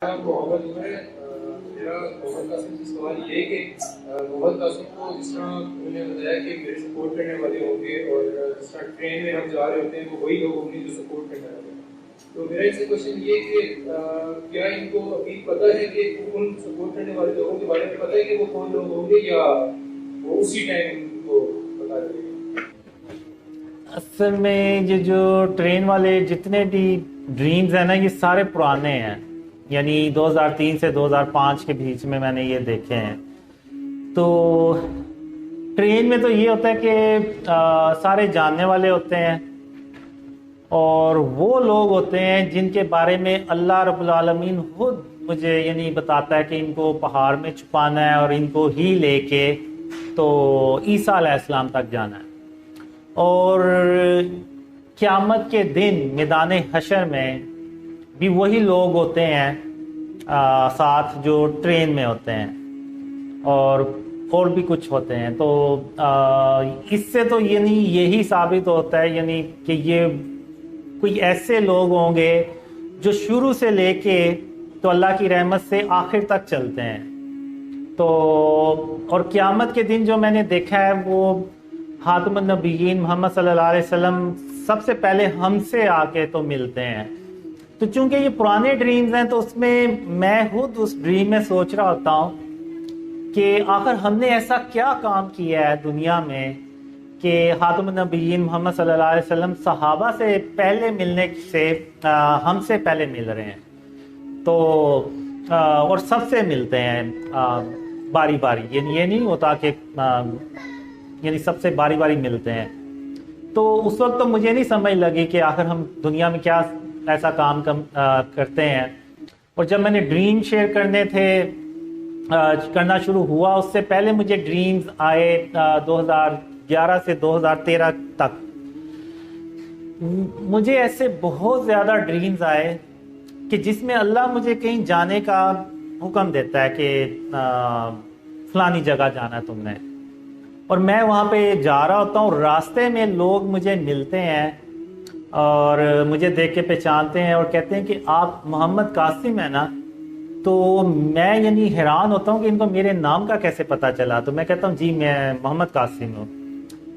محمد جو ہے میرا محمد قاسم سے سوال یہ ہے کہ محمد قاسم کو جس طرح انہوں نے بتایا کہ میرے سپورٹ کرنے والے ہوں گے اور جس طرح ٹرین میں ہم جا رہے ہوتے ہیں وہ وہی لوگ ہوں گے جو سپورٹ کرنے والے ہیں. تو میرا اس سے کوشچن یہ ہے کہ کیا ان کو ابھی پتہ ہے کہ ان سپورٹ کرنے والے لوگوں کے بارے میں پتہ ہے کہ وہ کون لوگ ہوں گے یا وہ اسی ٹائم ان کو بتا دیں گے؟ اصل میں یہ جو ٹرین والے جتنے بھی ڈریمز ہیں نا یہ سارے پرانے ہیں، یعنی 2003 سے 2005 کے بیچ میں نے یہ دیکھے ہیں. تو ٹرین میں تو یہ ہوتا ہے کہ سارے جاننے والے ہوتے ہیں اور وہ لوگ ہوتے ہیں جن کے بارے میں اللہ رب العالمین خود مجھے یعنی بتاتا ہے کہ ان کو پہاڑ میں چھپانا ہے اور ان کو ہی لے کے تو عیسیٰ علیہ السلام تک جانا ہے. اور قیامت کے دن میدان حشر میں بھی وہی لوگ ہوتے ہیں ساتھ جو ٹرین میں ہوتے ہیں اور بھی کچھ ہوتے ہیں. تو اس سے تو یعنی یہی ثابت ہوتا ہے یعنی کہ یہ کوئی ایسے لوگ ہوں گے جو شروع سے لے کے تو اللہ کی رحمت سے آخر تک چلتے ہیں. تو اور قیامت کے دن جو میں نے دیکھا ہے وہ خاتم النبیین محمد صلی اللہ علیہ وسلم سب سے پہلے ہم سے آ کے تو ملتے ہیں. تو چونکہ یہ پرانے ڈریمز ہیں تو اس میں خود اس ڈریم میں سوچ رہا ہوتا ہوں کہ آخر ہم نے ایسا کیا کام کیا ہے دنیا میں کہ خاتم النبیین محمد صلی اللہ علیہ وسلم صحابہ سے پہلے ملنے سے ہم سے پہلے مل رہے ہیں. تو اور سب سے ملتے ہیں باری باری، یعنی یہ نہیں ہوتا کہ یعنی سب سے باری باری ملتے ہیں. تو اس وقت تو مجھے نہیں سمجھ لگی کہ آخر ہم دنیا میں کیا ایسا کام کرتے ہیں. اور جب میں نے ڈریم شیئر کرنا شروع ہوا اس سے پہلے مجھے ڈریمز آئے 2011 سے 2013 تک. مجھے ایسے بہت زیادہ ڈریمز آئے کہ جس میں اللہ مجھے کہیں جانے کا حکم دیتا ہے کہ فلانی جگہ جانا تم نے، اور میں وہاں پہ جا رہا ہوتا ہوں. راستے میں لوگ مجھے ملتے ہیں اور مجھے دیکھ کے پہچانتے ہیں اور کہتے ہیں کہ آپ محمد قاسم ہیں نا. تو میں یعنی حیران ہوتا ہوں کہ ان کو میرے نام کا کیسے پتہ چلا. تو میں کہتا ہوں جی میں محمد قاسم ہوں.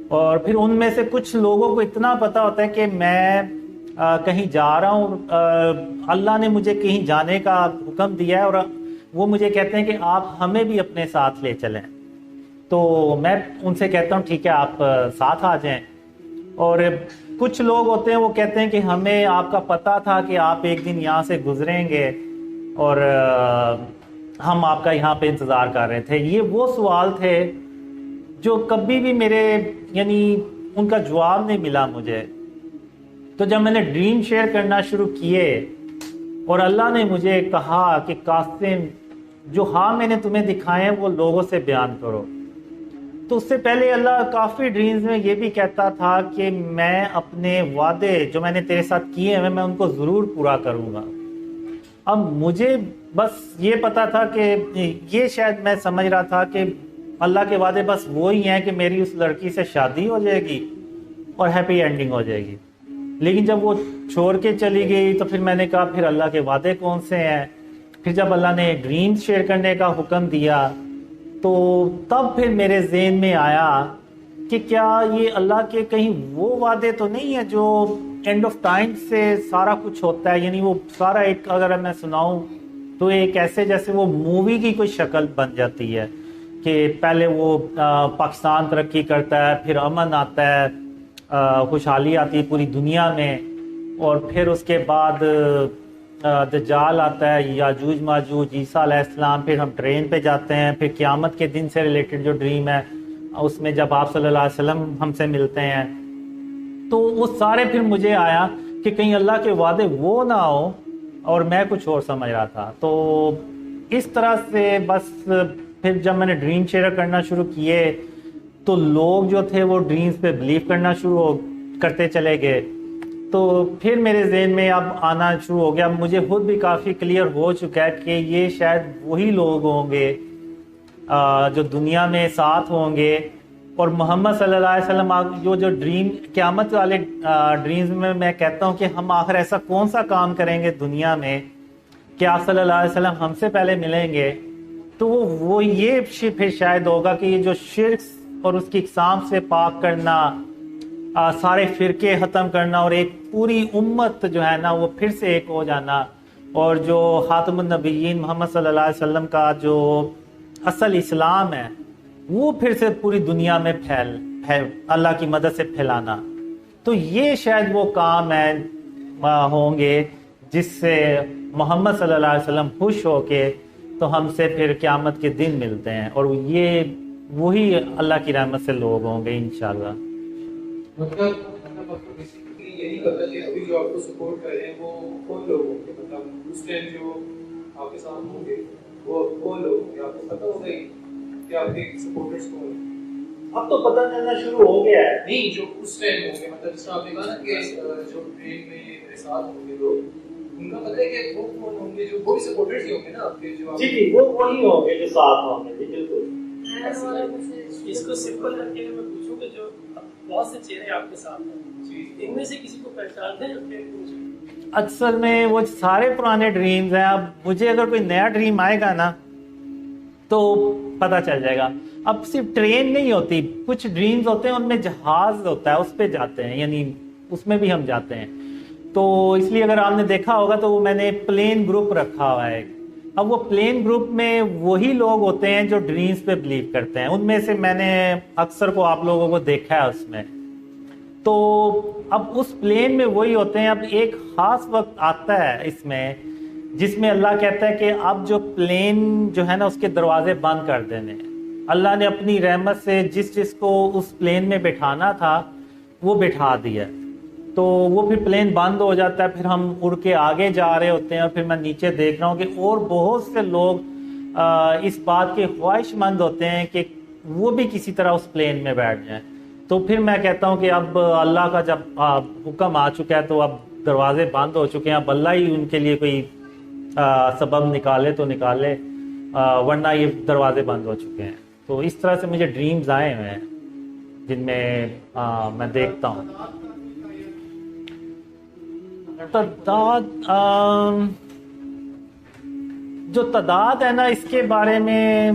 اور پھر ان میں سے کچھ لوگوں کو اتنا پتہ ہوتا ہے کہ میں کہیں جا رہا ہوں، اللہ نے مجھے کہیں جانے کا حکم دیا ہے اور وہ مجھے کہتے ہیں کہ آپ ہمیں بھی اپنے ساتھ لے چلیں. تو میں ان سے کہتا ہوں ٹھیک ہے آپ ساتھ آ جائیں. اور کچھ لوگ ہوتے ہیں وہ کہتے ہیں کہ ہمیں آپ کا پتہ تھا کہ آپ ایک دن یہاں سے گزریں گے اور ہم آپ کا یہاں پہ انتظار کر رہے تھے. یہ وہ سوال تھے جو کبھی بھی میرے یعنی ان کا جواب نہیں ملا مجھے. تو جب میں نے ڈریم شیئر کرنا شروع کیے اور اللہ نے مجھے کہا کہ قاسم جو میں نے تمہیں دکھائے ہیں وہ لوگوں سے بیان کرو. تو اس سے پہلے اللہ کافی ڈریمز میں یہ بھی کہتا تھا کہ میں اپنے وعدے جو میں نے تیرے ساتھ کیے ہیں میں ان کو ضرور پورا کروں گا. اب مجھے بس یہ پتا تھا کہ یہ شاید میں سمجھ رہا تھا کہ اللہ کے وعدے بس وہی ہیں کہ میری اس لڑکی سے شادی ہو جائے گی اور ہیپی اینڈنگ ہو جائے گی. لیکن جب وہ چھوڑ کے چلی گئی تو پھر میں نے کہا پھر اللہ کے وعدے کون سے ہیں. پھر جب اللہ نے ڈریم شیئر کرنے کا حکم دیا تو تب پھر میرے ذہن میں آیا کہ کیا یہ اللہ کے کہیں وہ وعدے تو نہیں ہیں جو اینڈ آف ٹائم سے سارا کچھ ہوتا ہے. یعنی وہ سارا ایک اگر میں سناؤں تو ایک ایسے جیسے وہ مووی کی کوئی شکل بن جاتی ہے کہ پہلے وہ پاکستان ترقی کرتا ہے، پھر امن آتا ہے، خوشحالی آتی ہے پوری دنیا میں، اور پھر اس کے بعد دجال آتا ہے، یاجوج ماجوج، عیسیٰ علیہ السلام، پھر ہم ٹرین پہ جاتے ہیں. پھر قیامت کے دن سے ریلیٹڈ جو ڈریم ہے اس میں جب آپ صلی اللہ علیہ وسلم ہم سے ملتے ہیں تو وہ سارے پھر مجھے آیا کہ کہیں اللہ کے وعدے وہ نہ ہو اور میں کچھ اور سمجھ رہا تھا. تو اس طرح سے بس پھر جب میں نے ڈریم شیئر کرنا شروع کیے تو لوگ جو تھے وہ ڈریمز پہ بلیو کرنا شروع کرتے چلے گئے. تو پھر میرے ذہن میں اب آنا شروع ہو گیا، مجھے خود بھی کافی کلیئر ہو چکا ہے کہ یہ شاید وہی لوگ ہوں گے جو دنیا میں ساتھ ہوں گے. اور محمد صلی اللہ علیہ وسلم جو ڈریم قیامت والے ڈریمز میں کہتا ہوں کہ ہم آخر ایسا کون سا کام کریں گے دنیا میں کہ آپ صلی اللہ علیہ وسلم ہم سے پہلے ملیں گے تو وہ یہ پھر شاید ہوگا کہ یہ جو شرک اور اس کی اقسام سے پاک کرنا، سارے فرقے ختم کرنا اور ایک پوری امت جو ہے نا وہ پھر سے ایک ہو جانا، اور جو خاتم النبیین محمد صلی اللہ علیہ وسلم کا جو اصل اسلام ہے وہ پھر سے پوری دنیا میں اللہ کی مدد سے پھیلانا، تو یہ شاید وہ کام ہے ہوں گے جس سے محمد صلی اللہ علیہ وسلم خوش ہو کے تو ہم سے پھر قیامت کے دن ملتے ہیں، اور یہ وہی اللہ کی رحمت سے لوگ ہوں گے انشاءاللہ۔ مطلب آپ کو بیسیکلی یہی پتہ کہ ابھی جو آپ کو سپورٹ کر رہے ہیں وہ کون لوگ ہوں گے، مطلب اس ٹائم جو آپ کے ساتھ ہوں گے وہ کون لوگ ہوں گے، آپ کو پتہ ہوگا ہی کہ آپ کے سپورٹرز کون ہیں؟ اب تو پتہ چلنا شروع ہو گیا ہے۔ نہیں، جو اس ٹائم ہوں گے، مطلب جس طرح آپ نے کہا نا کہ جو ٹرین میں میرے ساتھ ہوں گے لوگ، ان کا پتہ ہے کہ وہ کون ہوں گے، جو وہ بھی سپورٹرز ہی ہوں گے نا آپ کے، جو جی وہ وہی ہوں گے جو ساتھ ہوں گے، جی بالکل۔ اس کو سمپل کر کے میں پوچھوں کہ جو بہت سے چہرے آپ کے ساتھ ہیں، ان میں سے کسی کو پہچانتے ہیں؟ اصل میں وہ سارے پرانے ڈریمز ہیں، اب مجھے اگر کوئی نیا ڈریم آئے گا نا تو پتہ چل جائے گا۔ اب صرف ٹرین نہیں ہوتی، کچھ ڈریمز ہوتے ہیں ان میں جہاز ہوتا ہے، اس پہ جاتے ہیں، یعنی اس میں بھی ہم جاتے ہیں، تو اس لیے اگر آپ نے دیکھا ہوگا تو وہ میں نے پلین گروپ رکھا ہوا ہے۔ اب وہ پلین گروپ میں وہی لوگ ہوتے ہیں جو ڈریمز پہ بلیو کرتے ہیں، ان میں سے میں نے اکثر کو آپ لوگوں کو دیکھا ہے اس میں، تو اب اس پلین میں وہی ہوتے ہیں۔ اب ایک خاص وقت آتا ہے اس میں جس میں اللہ کہتا ہے کہ اب جو پلین جو ہے نا اس کے دروازے بند کر دینے، اللہ نے اپنی رحمت سے جس کو اس پلین میں بٹھانا تھا وہ بٹھا دیا، تو وہ پھر پلین بند ہو جاتا ہے، پھر ہم اڑ کے آگے جا رہے ہوتے ہیں، اور پھر میں نیچے دیکھ رہا ہوں کہ اور بہت سے لوگ اس بات کے خواہش مند ہوتے ہیں کہ وہ بھی کسی طرح اس پلین میں بیٹھ جائیں، تو پھر میں کہتا ہوں کہ اب اللہ کا جب حکم آ چکا ہے تو اب دروازے بند ہو چکے ہیں، اب اللہ ہی ان کے لیے کوئی سبب نکالے تو نکالے، ورنہ یہ دروازے بند ہو چکے ہیں۔ تو اس طرح سے مجھے ڈریمز آئے ہوئے ہیں جن میں میں دیکھتا ہوں جو تعداد ہے نا اس کے بارے میں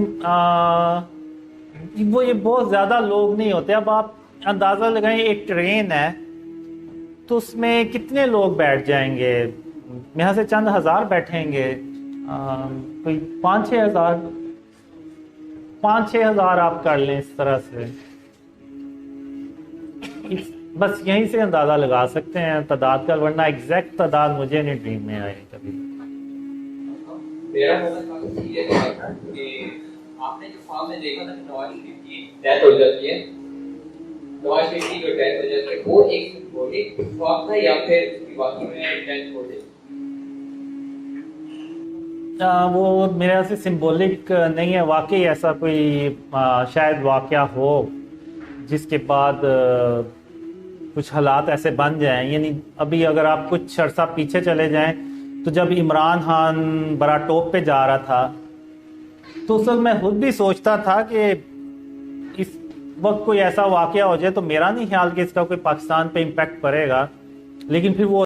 وہ یہ بہت زیادہ لوگ نہیں ہوتے۔ اب آپ اندازہ لگائیں ایک ٹرین ہے تو اس میں کتنے لوگ بیٹھ جائیں گے، یہاں سے چند ہزار بیٹھیں گے، کوئی 5-6 ہزار آپ کر لیں اس طرح سے، بس یہیں سے اندازہ لگا سکتے ہیں تعداد کا، ورنہ ایگزیکٹ تعداد مجھے نہیں ڈریم میں آئی کبھی۔ میرا یہ تھا کہ آپ نے جو فارم میں دیکھا تھا کہ نواز شریف کی ڈیتھ ہو جاتی ہے، نواز شریف کی جو ڈیتھ ہو جاتی ہے وہ ایک سمبولک فارم تھا یا پھر اس کی واقعی میں ڈیتھ ہو جاتی؟ وہ میرے سے سمبولک نہیں ہے، واقعی ایسا کوئی شاید واقعہ ہو جس کے بعد کچھ حالات ایسے بن جائیں، یعنی ابھی اگر آپ کچھ عرصہ پیچھے چلے جائیں تو جب عمران خان بڑا ٹاپ پہ جا رہا تھا تو اس وقت میں خود بھی سوچتا تھا کہ اس وقت کوئی ایسا واقعہ ہو جائے تو میرا نہیں خیال کہ اس کا کوئی پاکستان پہ امپیکٹ پڑے گا، لیکن پھر وہ